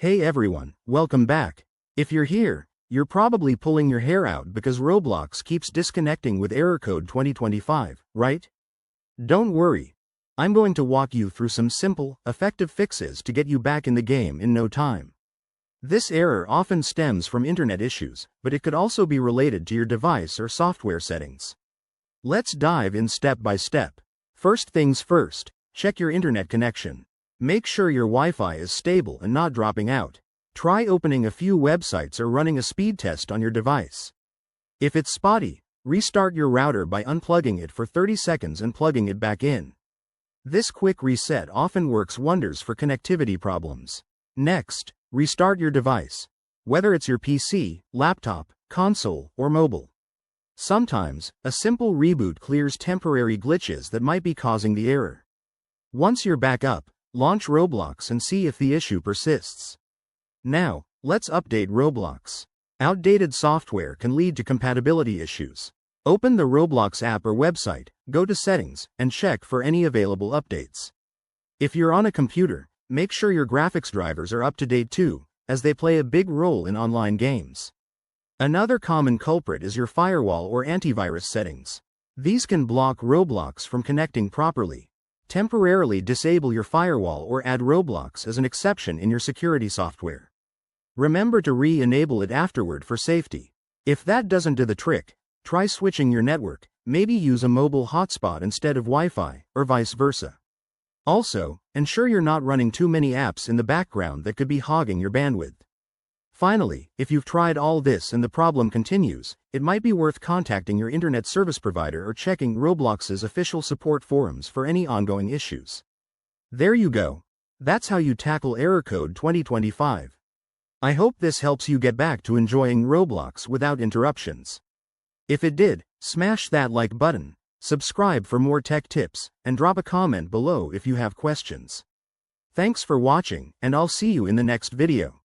Hey everyone, welcome back. If you're here, you're probably pulling your hair out because Roblox keeps disconnecting with error code 2025, right? Don't worry. I'm going to walk you through some simple, effective fixes to get you back in the game in no time. This error often stems from internet issues, but it could also be related to your device or software settings. Let's dive in step by step. First things first, check your internet connection. Make sure your Wi-Fi is stable and not dropping out. Try opening a few websites or running a speed test on your device. If it's spotty, restart your router by unplugging it for 30 seconds and plugging it back in. This quick reset often works wonders for connectivity problems. Next, restart your device, whether it's your PC, laptop, console, or mobile. Sometimes, a simple reboot clears temporary glitches that might be causing the error. Once you're back up, launch Roblox and see if the issue persists. Now, let's update Roblox. Outdated software can lead to compatibility issues. Open the Roblox app or website, go to Settings, and check for any available updates. If you're on a computer, make sure your graphics drivers are up to date too, as they play a big role in online games. Another common culprit is your firewall or antivirus settings. These can block Roblox from connecting properly. Temporarily disable your firewall or add Roblox as an exception in your security software. Remember to re-enable it afterward for safety. If that doesn't do the trick, try switching your network, maybe use a mobile hotspot instead of Wi-Fi, or vice versa. Also, ensure you're not running too many apps in the background that could be hogging your bandwidth. Finally, if you've tried all this and the problem continues, it might be worth contacting your internet service provider or checking Roblox's official support forums for any ongoing issues. There you go. That's how you tackle error code 2025. I hope this helps you get back to enjoying Roblox without interruptions. If it did, smash that like button, subscribe for more tech tips, and drop a comment below if you have questions. Thanks for watching, and I'll see you in the next video.